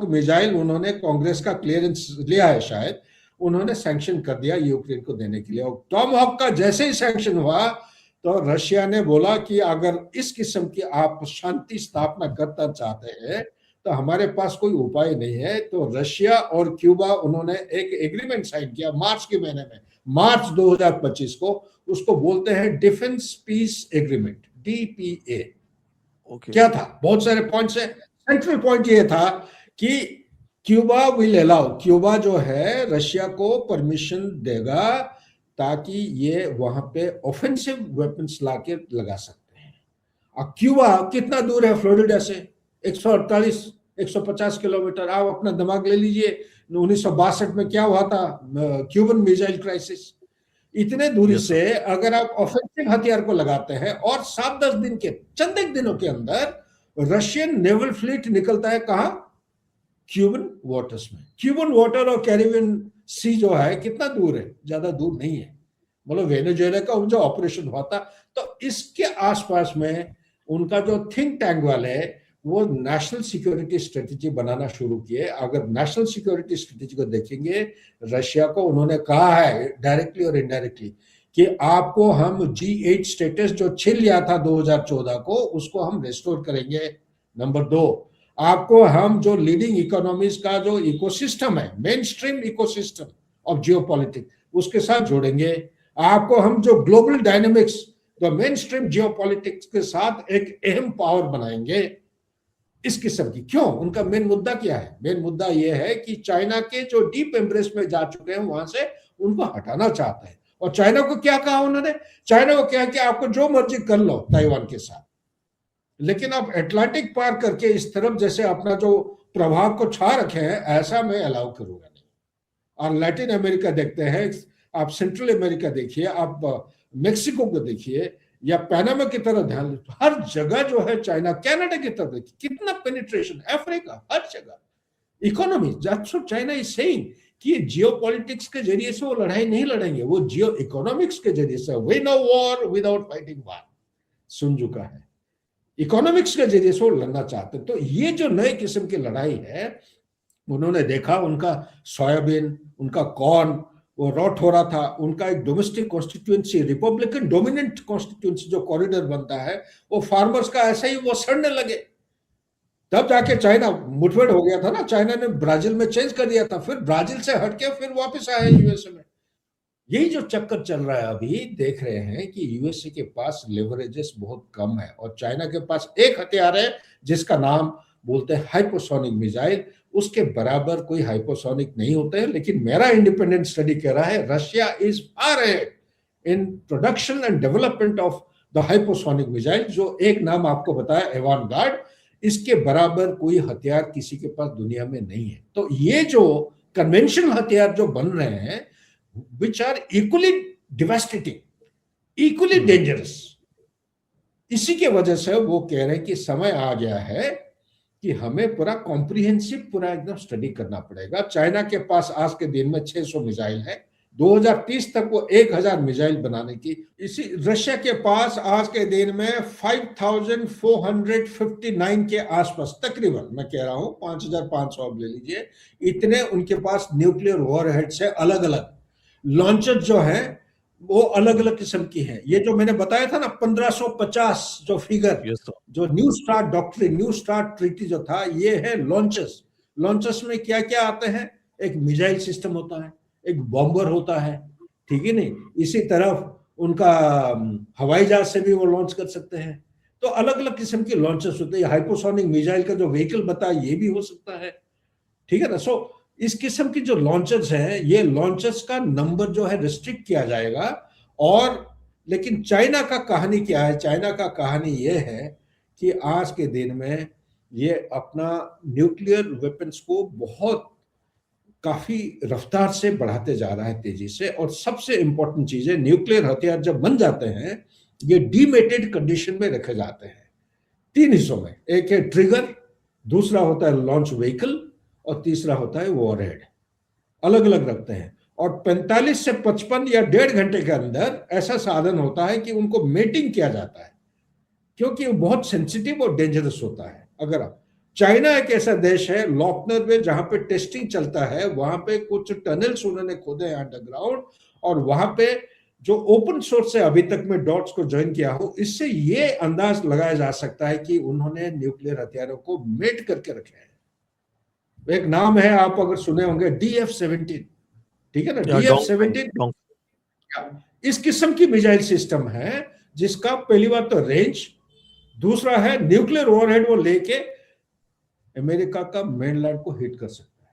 मिसाइल उन्होंने कांग्रेस का क्लियरेंस लिया है शायद, उन्होंने सैंक्शन कर दिया यूक्रेन को देने के लिए। और टॉम हॉक का जैसे ही सैंक्शन हुआ तो रशिया ने बोला कि अगर इस किस्म की आप शांति स्थापना करना चाहते हैं तो हमारे पास कोई उपाय नहीं है। तो रशिया और क्यूबा, उन्होंने एक एग्रीमेंट साइन किया मार्च के महीने में, मार्च 2025 को। उसको बोलते हैं defence piece agreement, DPA. Okay. क्या था, बहुत सारे पॉइंट्स है। सेंट्रल पॉइंट ये था कि क्यूबा विल अलाउ, क्यूबा जो है रशिया को परमिशन देगा ताकि ये वहां पे ऑफेंसिव वेपन्स लाके लगा सकते हैं। अब क्यूबा कितना दूर है फ्लोरिडा से? 148 150 किलोमीटर। आप अपना दिमाग ले लीजिए, 1962 में क्या हुआ था, क्यूबन मिसाइल क्राइसिस। इतने दूरी यस से अगर आप ऑफेंसिव हथियार को लगाते हैं और 7-10 दिन के, चंद एक दिनों के अंदर रशियन नेवल फ्लीट निकलता है कहा, क्यूबन वाटर्स में। क्यूबन वाटर और कैरिबियन सी जो है कितना दूर है, ज्यादा दूर नहीं है। मतलब वेनेजुएला का जो ऑपरेशन हुआ था, तो इसके आसपास में उनका जो थिंक टैंक वाले, वो नेशनल सिक्योरिटी स्ट्रेटेजी बनाना शुरू किए। अगर नेशनल सिक्योरिटी स्ट्रेटेजी को देखेंगे, रशिया को उन्होंने कहा है डायरेक्टली और इनडायरेक्टली कि आपको हम G8 स्टेटस जो छीन लिया था 2014 को, उसको हम रिस्टोर करेंगे। नंबर 2, आपको हम जो लीडिंग इकोनॉमीज का जो इकोसिस्टम है, main stream ecosystem of geopolitics, उसके साथ जोड़ेंगे। आपको हम जो ग्लोबल डायनेमिक्स, जो मेन स्ट्रीम जियोपॉलिटिक्स के साथ एक अहम पावर बनाएंगे। इस किस्म की, क्यों, उनका मेन मुद्दा क्या है? मेन मुद्दा यह है कि चाइना के जो डीप एम्ब्रेस में जा चुके हैं वहां से उनको हटाना चाहते हैं। और चाइना को क्या कहा उन्होंने? चाइना को क्या कि आपको जो मर्जी कर लो ताइवान के साथ, लेकिन आप अटलांटिक पार करके इस तरफ जैसे अपना जो प्रभाव को छा रखे हैं, ऐसा मैं अलाउ करूंगा नहीं। और लैटिन अमेरिका देखते हैं, आप सेंट्रल अमेरिका देखिए, आप मेक्सिको को देखिए, या पैनामा की तरफ ध्यान दें, हर जगह जो है चाइना, कनाडा की तरफ देखिए कितना पेनिट्रेशन, अफ्रीका, हर जगह economy. That's what China is saying कि जियोपॉलिटिक्स के जरिए से वो लड़ाई नहीं लड़ेंगे, वो जियो इकोनॉमिक्स के जरिए से। Win a war without fighting war, सुन चुका है। इकोनॉमिक्स के जरिए से वो लड़ना चाहते हैं। तो ये जो नए किस्म की लड़ाई है, उन्होंने देखा उनका सोयाबीन, उनका कॉर्न वो रॉट हो रहा था। उनका एक domestic constituency, Republican dominant constituency जो कॉरिडोर बनता है, वो फार्मर्स का ऐसा ही वो सड़ने लगे। तब जाके चाइना मुठभेड़ हो गया था ना, चाइना ने ब्राजील में चेंज कर दिया था, फिर ब्राजील से हटके फिर वापस आया यूएसए में। यही जो चक्कर चल रहा है अभी, देख रहे हैं कि यूएसए के पास लेवरेजेस बहुत कम है और चाइना के पास एक हथियार है जिसका नाम बोलते हैं हाइपोसोनिक मिसाइल। उसके बराबर कोई हाइपोसोनिक नहीं होते हैं। लेकिन मेरा इंडिपेंडेंट स्टडी कह रहा है Russia is far ahead in production and development of the hypersonic missile. जो एक नाम आपको बताया, एवानगार्ड, इसके बराबर कोई हथियार किसी के पास दुनिया में नहीं है। तो ये जो कन्वेंशनल हथियार जो बन रहे हैं, which are equally devastating, equally dangerous, इसी के वजह से वो कह रहे हैं कि समय आ गया है कि हमें पूरा कॉम्प्रिहेंसिव, पूरा एकदम स्टडी करना पड़ेगा। चाइना के पास आज के दिन में 600 मिसाइल है, 2030 तक वो 1000 मिसाइल बनाने की। इसी रशिया के पास आज के दिन में 5459 के आसपास तकरीबन, मैं कह रहा हूं 5500 अब ले लीजिए, इतने उनके पास न्यूक्लियर वॉरहेड्स है। अलग अलग लॉन्चर जो है वो अलग अलग किस्म की है। ये जो मैंने बताया था ना 1550 जो फिगर, यस सर। जो new start doctrine, new start treaty जो था, ये है लॉन्चर्स। लॉन्चर्स में क्या क्या आते हैं? एक मिसाइल सिस्टम होता है, एक बॉम्बर होता है, ठीक है नहीं, इसी तरफ उनका हवाई जहाज से भी वो लॉन्च कर सकते हैं। तो अलग अलग किस्म के लॉन्चर्स होते हैं। हाइपोसोनिक मिसाइल का जो व्हीकल बताया ये भी हो सकता है, ठीक है ना। सो इस किस्म की जो लॉन्चर्स हैं, ये लॉन्चर्स का नंबर जो है रिस्ट्रिक्ट किया जाएगा। और लेकिन चाइना का कहानी क्या है? चाइना का कहानी ये है कि आज के दिन में ये अपना न्यूक्लियर वेपन्स को बहुत काफी रफ्तार से बढ़ाते जा रहा है, तेजी से। और सबसे इंपॉर्टेंट चीज है, न्यूक्लियर हथियार जब बन जाते हैं, ये डीमेटेड कंडीशन में रखे जाते हैं तीन हिस्सों में। एक है ट्रिगर, दूसरा होता है लॉन्च व्हीकल, और तीसरा होता है वॉरहेड। अलग अलग रखते हैं। और 45 से 55 या 1.5 घंटे के अंदर ऐसा साधन होता है कि उनको मेटिंग किया जाता है, क्योंकि वो बहुत सेंसिटिव और डेंजरस होता है। अगर आप, चाइना एक ऐसा देश है लॉकनर में जहां पे टेस्टिंग चलता है, वहां पे कुछ टनल्स उन्होंने खोदे हैं अंडरग्राउंड, और वहां पे जो ओपन सोर्स से अभी तक में डॉट्स को ज्वाइन किया हो, इससे ये अंदाज लगाया जा सकता है कि उन्होंने न्यूक्लियर हथियारों को मेट करके रखे हैं। एक नाम है, आप अगर सुने होंगे, DF-17, ठीक है ना, DF-17 इस किस्म की मिसाइल सिस्टम है जिसका पहली बात तो रेंज, दूसरा है न्यूक्लियर वॉरहेड वो लेके अमेरिका का मेनलैंड को हिट कर सकता है।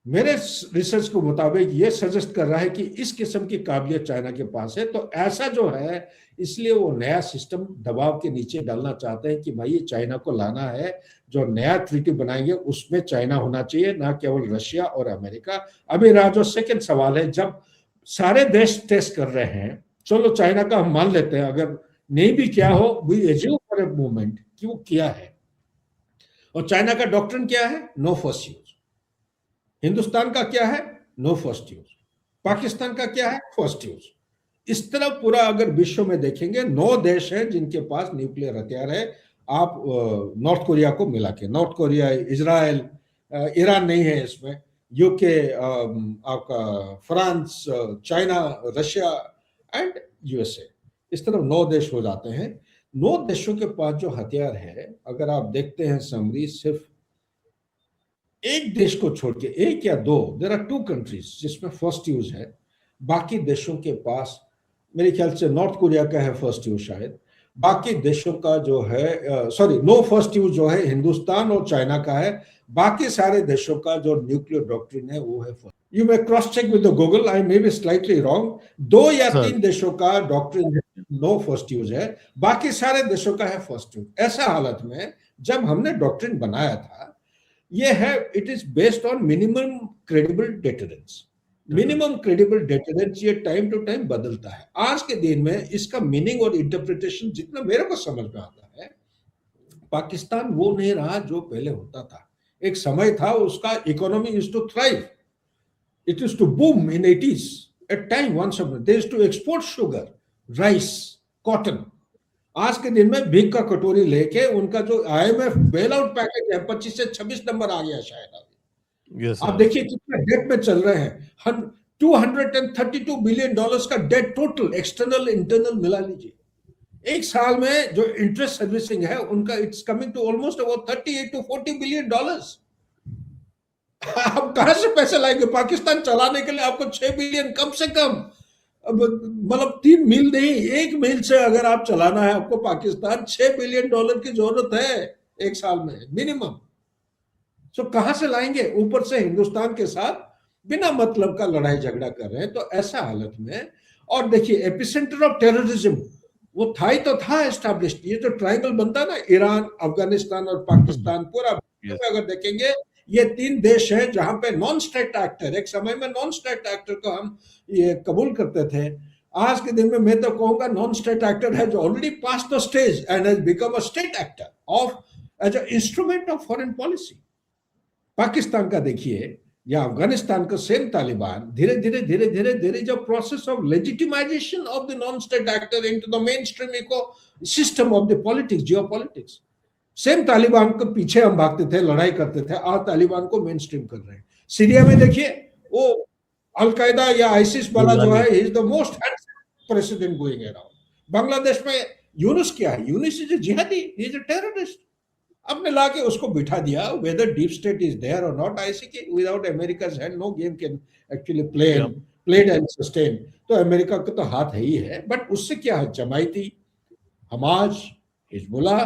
मेरे रिसर्च के मुताबिक ये सजेस्ट कर रहा है कि इस किस्म की काबिलियत चाइना के पास है। तो ऐसा जो है, इसलिए वो नया सिस्टम दबाव के नीचे डालना चाहते हैं कि भाई ये चाइना को लाना है, जो नया ट्रीटी बनाएंगे उसमें चाइना होना चाहिए, ना केवल रशिया और अमेरिका। अभी रहा जो सेकेंड सवाल है, जब सारे देश टेस्ट कर रहे हैं, चलो चाइना का हम मान लेते हैं, अगर नहीं भी क्या हो, we assume for a moment कि वो किया है। और चाइना का डॉक्ट्रिन क्या है? No first use. हिंदुस्तान का क्या है? No first use. पाकिस्तान का क्या है? First use. इस तरह पूरा अगर विश्व में देखेंगे, 9 देश हैं जिनके पास न्यूक्लियर हथियार है। आप नॉर्थ कोरिया को मिला के, नॉर्थ कोरिया, इजराइल, ईरान नहीं है इसमें, यूके, आपका France, China, Russia and USA, इस तरह 9 देश हो जाते हैं। 9 देशों के पास जो हथियार है, अगर आप देखते हैं समरी, सिर्फ एक देश को छोड़ के, एक या दो, देयर आर 2 कंट्रीज जिसमें फर्स्ट यूज है। बाकी देशों के पास मेरे ख्याल से नॉर्थ कोरिया का है फर्स्ट यूज शायद। बाकी देशों का जो है, सॉरी, नो फर्स्ट यूज जो है हिंदुस्तान और चाइना का है। बाकी सारे देशों का जो न्यूक्लियर डॉक्ट्रिन है वो है first. You may cross check with the Google, I may be slightly wrong. 2 या 3 देशों का डॉक्ट्रिन नो फर्स्ट यूज है, बाकी सारे देशों का है फर्स्ट यूज। ऐसा हालत में जब हमने डॉक्ट्रिन बनाया था, ये है, it is based on minimum credible deterrence. Minimum credible deterrence ये टाइम टू टाइम बदलता है। आज के दिन में इसका मीनिंग और इंटरप्रिटेशन जितना मेरे को समझ में आता है, पाकिस्तान वो नहीं रहा जो पहले होता था। एक समय था उसका economy used to thrive, it used to boom in 80s। At time once they used to export sugar, rice, cotton. आज के दिन में भीख का कटोरी लेके उनका जो IMF बेल आउट पैकेज है, 25 से 26 नंबर आ गया शायद। आप देखिए कितना डेट में चल रहे हैं। $232 बिलियन का डेट टोटल, एक्सटर्नल इंटरनल मिला लीजिए। एक साल में जो इंटरेस्ट सर्विसिंग है उनका, it's coming to almost about $38 to $40 billion. आप कहां से पैसे लाएंगे? पाकिस्तान चलाने के लिए आपको 6 बिलियन कम से कम, मतलब 3 मील नहीं, 1 मील से अगर आप चलाना है आपको पाकिस्तान, $6 बिलियन की जरूरत है एक साल में मिनिमम। तो कहां से लाएंगे? ऊपर से हिंदुस्तान के साथ बिना मतलब का लड़ाई झगड़ा कर रहे हैं। तो ऐसा हालत में, और देखिए एपिसेंटर ऑफ टेररिज्म वो था ही तो था एस्टैब्लिश्ड। ये जो ट्रायंगल बनता है ना, ईरान, अफगानिस्तान और पाकिस्तान, पूरा अगर देखेंगे, ये 3 देश हैं जहां पे नॉन स्टेट एक्टर, एक समय में नॉन स्टेट एक्टर को हम ये कबूल करते थे। आज के दिन में मैं तो कहूंगा नॉन स्टेट एक्टर है जो already pass the stage and has become a state actor of as a instrument of foreign policy. Pakistan का देखिए, या अफगानिस्तान का सेम तालिबान, धीरे धीरे धीरे धीरे धीरे जो process of legitimization of the non state actor into the mainstream ecosystem of the politics, geopolitics. Same Taliban के पीछे हम भागते थे, लड़ाई करते थे, आज तालिबान को मेन स्ट्रीम कर रहे हैं। सीरिया में देखिए, वो अलकायदा या आईसिस वाला जो है, he is the most handsome president going around. Bangladesh में यूनुस क्या है? यूनुस इज अ जिहादी, ही इज अ टेररिस्ट। आपने लाके उसको बिठा दिया। Whether deep state is there और नॉट, आई सी के without America's hand no game can actually played and sustain. तो अमेरिका का तो हाथ है ही है, बट उससे क्या है? जमायती, हमास, हिजबुल्लाह,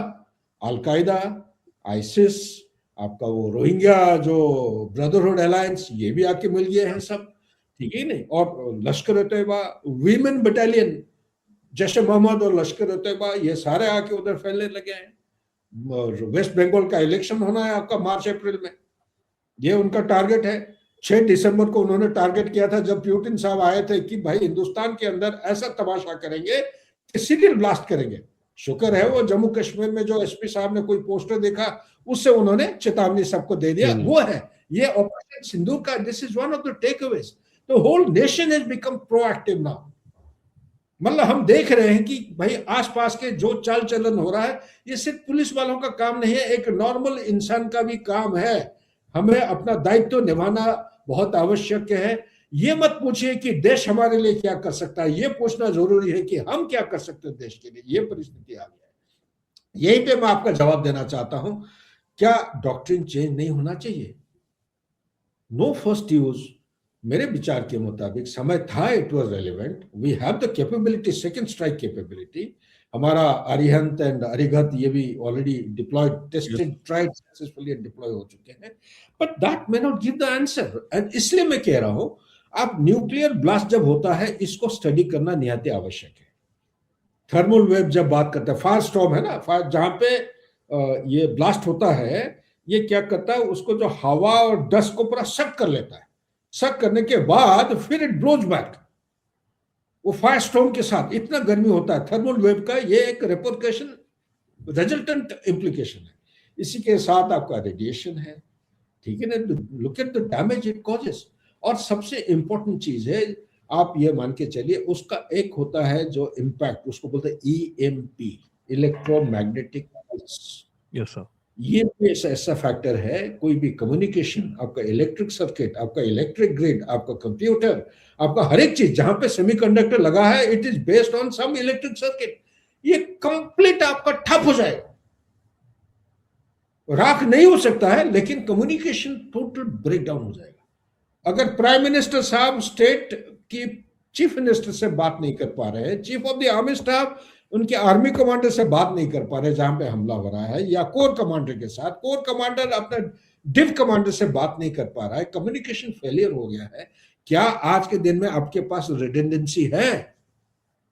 अलकायदा, आईसिस, आपका वो रोहिंग्या जो ब्रदरहुड अलायंस, ये भी आके मिल गए हैं सब, ठीक है नहीं? और लश्कर तैयबा, वीमेन बटालियन, जैश मोहम्मद और लश्कर तैयबा, ये सारे आके उधर फैलने लगे हैं। वेस्ट बंगाल का इलेक्शन होना है आपका मार्च अप्रैल में, ये उनका टारगेट है। 6 दिसंबर को उन्होंने टारगेट किया था जब पुतिन साहब आए थे कि भाई हिंदुस्तान के अंदर ऐसा तमाशा करेंगे कि सीरियल ब्लास्ट करेंगे। शुक्र है वो जम्मू कश्मीर में जो एसपी साहब ने कोई पोस्टर देखा उससे उन्होंने चेतावनी सबको दे दिया, वो है ये ऑपरेशन सिंदूर का। This is one of the takeaways. The whole nation has become proactive now. मतलब हम देख रहे हैं कि भाई आसपास के जो चाल चलन हो रहा है ये सिर्फ पुलिस वालों का काम नहीं है, एक नॉर्मल इंसान का भी काम है। हमें अपना दायित्व निभाना बहुत आवश्यक है। ये मत पूछिए कि देश हमारे लिए क्या कर सकता है, ये पूछना जरूरी है कि हम क्या कर सकते हैं देश के लिए। ये परिस्थिति आ गई है। यहीं पे मैं आपका जवाब देना चाहता हूं, क्या डॉक्ट्रिन चेंज नहीं होना चाहिए? नो फर्स्ट यूज मेरे विचार के मुताबिक समय था, it was relevant. We have the capability, second strike capability. हमारा अरिहंत एंड अरिघत ये भी already deployed, tested, tried successfully and deploy हो चुके हैं, but that may not give the answer. And इसलिए मैं कह रहा हूं आप न्यूक्लियर ब्लास्ट जब होता है इसको स्टडी करना निहायत आवश्यक है। थर्मल वेव जब बात करते हैं, फायर स्टॉर्म है ना, फायर जहां पे ये ब्लास्ट होता है, ये क्या करता है उसको जो हवा और डस्ट को पूरा सक कर लेता है। सक करने के बाद फिर इट ब्लोज बैक। वो फायर स्टॉर्म के साथ इतना गर्मी होता है थर्मल वेव का, ये एक रिपोर्टेशन रिजल्टेंट इंप्लीकेशन है। इसी के साथ आपका रेडिएशन है, ठीक है ना। Look at the damage it causes. और सबसे इंपॉर्टेंट चीज है, आप ये मान के चलिए, उसका एक होता है जो इम्पैक्ट, उसको बोलते हैं EMP, electromagnetic pulse. Yes sir. ये भी ऐसा फैक्टर है, कोई भी कम्युनिकेशन, आपका इलेक्ट्रिक सर्किट, आपका इलेक्ट्रिक ग्रिड, आपका कंप्यूटर, आपका हर एक चीज जहां पे सेमीकंडक्टर लगा है, it is based on some electric circuit. ये कंप्लीट आपका ठप हो जाएगा, राख नहीं हो सकता है, लेकिन कम्युनिकेशन टोटल ब्रेकडाउन हो जाएगा। अगर प्राइम मिनिस्टर साहब स्टेट की चीफ मिनिस्टर से बात नहीं कर पा रहे हैं, chief of the army staff उनके आर्मी कमांडर से बात नहीं कर पा रहे जहां पे हमला हो रहा है, या कोर कमांडर के साथ, कोर कमांडर अपना डिव कमांडर से बात नहीं कर पा रहा है, कम्युनिकेशन फेलियर हो गया है, क्या आज के दिन में आपके पास रिडेंडेंसी है?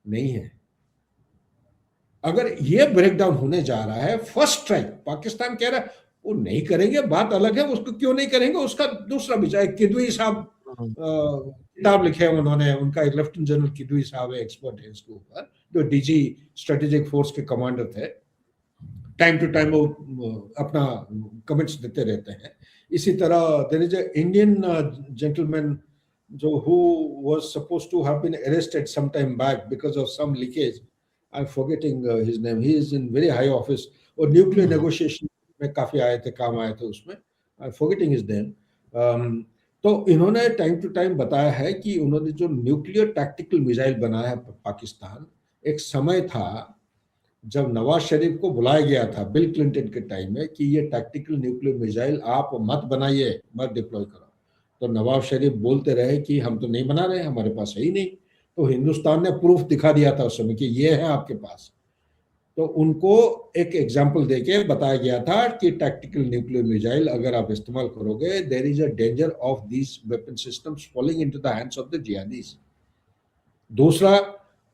नहीं है। अगर ये ब्रेकडाउन होने जा रहा है, फर्स्ट स्ट्राइक पाकिस्तान कह रहा है वो नहीं करेंगे, बात अलग है, उसको क्यों नहीं करेंगे उसका दूसरा विचार। किदवई साहब किताब लिखे हैं उन्होंने, उनका एक लेफ्टिनेंट जनरल किदवई साहब है, एक्सपर्ट है इसके ऊपर, जो डीजी स्ट्रेटेजिक फोर्स के कमांडर थे। टाइम टू टाइम वो अपना कमेंट्स देते रहते हैं। इसी तरह there is a Indian gentleman जो who was supposed to have been arrested some time back because of some leakage. I'm forgetting his name. He is in very high office और nuclear negotiation में काफी आए थे, काम आए थे उसमें। I'm forgetting his name. तो इन्होंने टाइम टू टाइम बताया है कि उन्होंने जो न्यूक्लियर टैक्टिकल मिसाइल बनाया है पाकिस्तान, एक समय था जब नवाज शरीफ को बुलाया गया था बिल क्लिंटन के टाइम में कि ये टैक्टिकल न्यूक्लियर मिसाइल आप मत बनाइए, मत डिप्लॉय करो। तो नवाज शरीफ बोलते रहे कि हम तो नहीं बना रहे, हमारे पास है ही नहीं। तो हिंदुस्तान ने प्रूफ दिखा दिया था उस समय कि ये है आपके पास। तो उनको एक एग्जाम्पल देके बताया गया था कि टैक्टिकल न्यूक्लियर मिसाइल अगर आप इस्तेमाल करोगे, there is a danger of these weapon systems falling into the hands of the jihadis. दूसरा,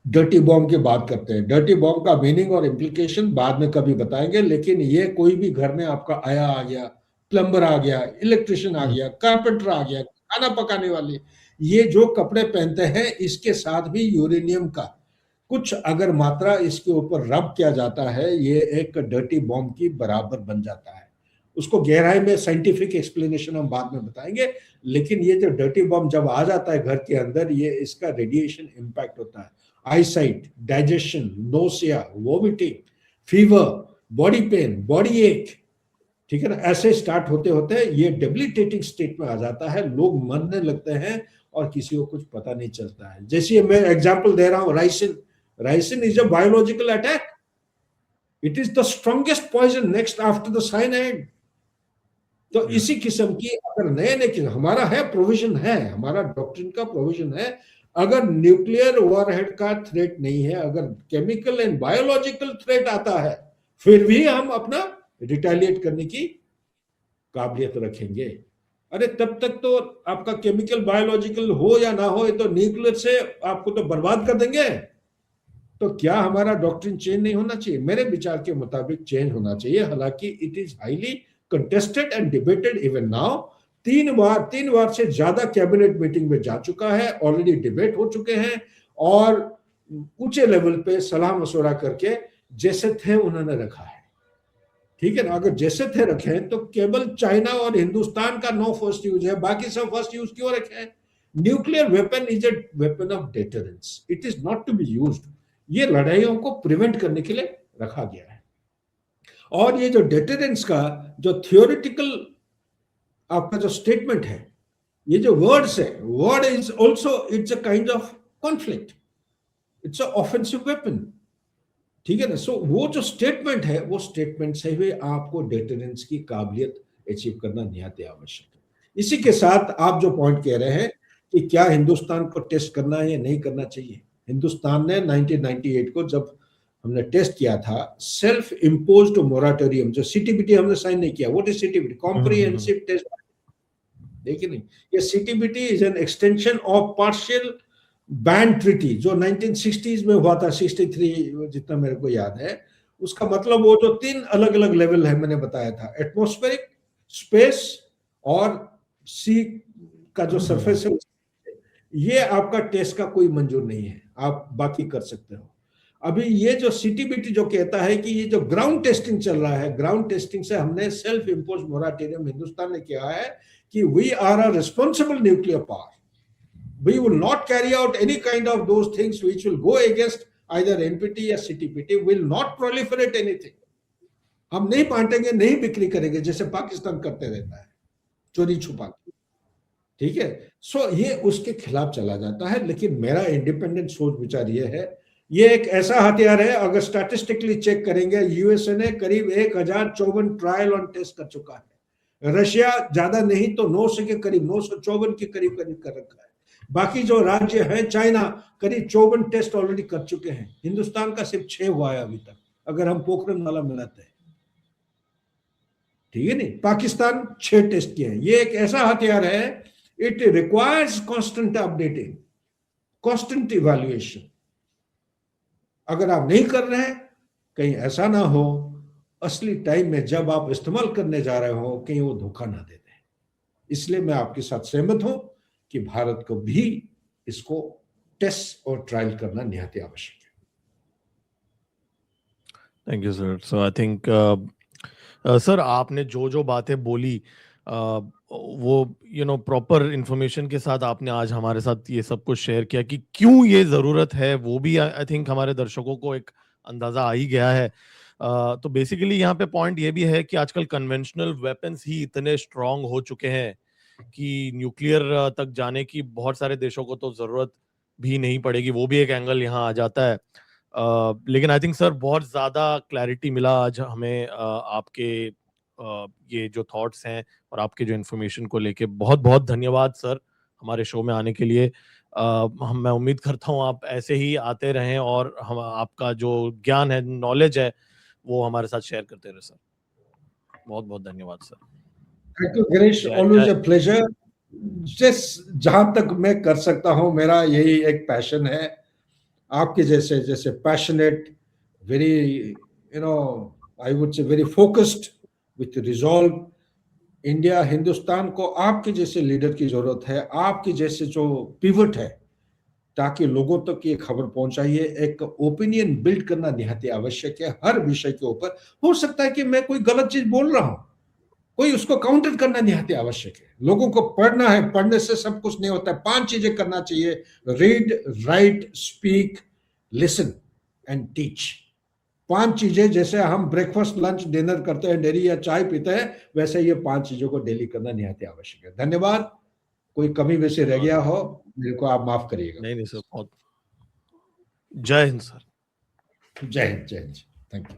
डर्टी बॉम्ब की बात करते हैं। डर्टी बॉम्ब का मीनिंग और इम्प्लीकेशन बाद में कभी बताएंगे, लेकिन ये कोई भी घर में आपका आया आ गया, प्लम्बर आ गया, इलेक्ट्रिशियन आ गया, कारपेंटर आ गया, खाना पकाने वाले, ये जो कपड़े पहनते हैं, इसके साथ भी यूरेनियम का कुछ अगर मात्रा इसके ऊपर रब किया जाता है, ये एक डर्टी बॉम्ब की बराबर बन जाता है। उसको गहराई में साइंटिफिक एक्सप्लेनेशन हम बाद में बताएंगे, लेकिन ये जो डर्टी बॉम्ब जब आ जाता है घर के अंदर, ये इसका रेडिएशन इम्पैक्ट होता है। Eyesight, digestion, nausea, vomiting, fever, body pain, body एक, ठीक है ना, ऐसे स्टार्ट होते होते ये डेबिलिटेटिंग स्टेट में आ जाता है, लोग मरने लगते हैं और किसी को कुछ पता नहीं चलता है। जैसे मैं एग्जांपल दे रहा हूं, ricin is a biological attack, it is the strongest poison next after the cyanide. तो इसी किस्म की अगर नए हमारा है प्रोविजन है, हमारा डॉक्ट्रिन का प्रोविजन है, अगर न्यूक्लियर वॉरहेड का थ्रेट नहीं है, अगर केमिकल एंड बायोलॉजिकल थ्रेट आता है, फिर भी हम अपना रिटेलिएट करने की काबिलियत रखेंगे। अरे तब तक तो आपका केमिकल बायोलॉजिकल हो या ना हो, ये तो न्यूक्लियर से आपको तो बर्बाद कर देंगे। तो क्या हमारा डॉक्ट्रिन चेंज नहीं होना चाहिए? मेरे विचार के मुताबिक चेंज होना चाहिए। हालांकि it is highly contested and debated even now. 3 बार से ज्यादा कैबिनेट मीटिंग में जा चुका है, ऑलरेडी डिबेट हो चुके हैं, और ऊंचे लेवल पे सलाह मशवरा करके जैसे थे उन्होंने रखा है। ठीक है ना? अगर जैसे थे रखे तो केवल चाइना और हिंदुस्तान का नो फर्स्ट यूज है, बाकी सब फर्स्ट यूज क्यों रखे हैं? Nuclear weapon is a weapon of deterrence, it is not to be used. ये लड़ाइयों को प्रिवेंट करने के लिए रखा गया है। और ये जो डेटरेंस का जो थियोरिटिकल आपका जो स्टेटमेंट है, ये जो वर्ड्स है, word is also it's a kind of conflict, it's a offensive weapon. ठीक है ना? सो वो जो स्टेटमेंट है, वो स्टेटमेंट से भी आपको डेटरेंस की काबिलियत अचीव करना निहायत आवश्यक है। इसी के साथ आप जो पॉइंट कह रहे हैं कि क्या हिंदुस्तान को टेस्ट करना है या नहीं करना चाहिए, हिंदुस्तान ने 1998 को जब हमने टेस्ट किया था, सेल्फ इम्पोज्ड मोराटोरियम, जो सीटीबीटी हमने साइन नहीं किया। What is CTBT? Comprehensive test. देखिए नहीं, ये CTBT is an extension of partial ban treaty जो 1960s में हुआ था, 63 जितना मेरे को याद है। उसका मतलब वो जो 3 अलग अलग लेवल है मैंने बताया था, एटमॉस्फेरिक, स्पेस और सी का जो सरफेस है, ये आपका टेस्ट का कोई मंजूर नहीं है, आप बाकी कर सकते हो। अभी ये जो सीटीबीटी जो कहता है कि ये जो ग्राउंड टेस्टिंग चल रहा है, ग्राउंड टेस्टिंग से हमने सेल्फ इम्पोज मोराटोरियम हिंदुस्तान ने किया है कि we are a responsible nuclear power, we will not carry out any kind of those things which will go against either NPT or CTPT, will not proliferate anything। हम नहीं बांटेंगे, नहीं बिक्री करेंगे जैसे पाकिस्तान करते रहता है चोरी छुपा। ठीक है? सो ये उसके खिलाफ चला जाता है। लेकिन मेरा इंडिपेंडेंट सोच विचार ये है, ये एक ऐसा हथियार है, अगर स्टैटिस्टिकली चेक करेंगे, यूएसए ने करीब 1054 ट्रायल ऑन टेस्ट कर चुका है। रशिया ज्यादा नहीं तो 900 के करीब, 954 के करीब करीब कर रखा है। बाकी जो राज्य है, चाइना करीब 54 टेस्ट ऑलरेडी कर चुके हैं। हिंदुस्तान का सिर्फ 6 हुआ है अभी तक, अगर हम पोखरण वाला मिलाते हैं। ठीक है नहीं? पाकिस्तान 6 टेस्ट किए हैं। ये एक ऐसा हथियार है, it requires constant updating, constant evaluation. अगर आप नहीं कर रहे हैं, कहीं ऐसा ना हो असली टाइम में जब आप इस्तेमाल करने जा रहे हो कहीं वो धोखा ना दे दे। इसलिए मैं आपके साथ सहमत हूं कि भारत को भी इसको टेस्ट और ट्रायल करना निहायत आवश्यक है। Thank you sir. So I think sir आपने जो जो बातें बोली वो प्रॉपर इंफॉर्मेशन के साथ आपने आज हमारे साथ ये सब कुछ शेयर किया कि क्यों ये जरूरत है, वो भी आई थिंक हमारे दर्शकों को एक अंदाजा आ ही गया है। तो बेसिकली यहाँ पे पॉइंट ये भी है कि आजकल कन्वेंशनल वेपन्स ही इतने स्ट्रांग हो चुके हैं कि न्यूक्लियर तक जाने की बहुत सारे देशों को तो जरूरत भी नहीं पड़ेगी। वो भी एक एंगल यहाँ आ जाता है। लेकिन आई थिंक सर बहुत ज्यादा क्लैरिटी मिला आज हमें आपके ये जो थॉट्स हैं और आपके जो इन्फॉर्मेशन को लेके। बहुत बहुत धन्यवाद सर हमारे शो में आने के लिए। मैं उम्मीद करता हूँ आप ऐसे ही आते रहें और हम आपका जो ज्ञान है, नॉलेज है, वो हमारे साथ शेयर करते रहे सर। बहुत बहुत धन्यवाद sir. Thank you Girish, always a pleasure. जहां तक मैं कर सकता हूं, मेरा यही एक पैशन है, आपके जैसे passionate, very I would say very focused with resolve. India, Hindustan को आपके जैसे लीडर की जरूरत है, आपके जैसे जो पिवट है, ताकि लोगों तक ये खबर पहुंचाइए। एक ओपिनियन बिल्ड करना निहायत आवश्यक है हर विषय के ऊपर। हो सकता है कि मैं कोई गलत चीज बोल रहा हूं, कोई उसको काउंटर करना निहायत आवश्यक है। लोगों को पढ़ना है, पढ़ने से सब कुछ नहीं होता है। 5 चीजें करना चाहिए: read, right, speak, listen and teach. 5 चीजें, जैसे हम ब्रेकफास्ट, लंच, डिनर करते हैं, डेली या चाय पीते हैं, वैसे ये 5 चीजों को डेली करना निहायत आवश्यक है। धन्यवाद। कोई कमी वैसे रह गया हो मेरे को आप माफ करिएगा। नहीं सर, बहुत जय हिंद सर। जय हिंद, जय हिंद। Thank you.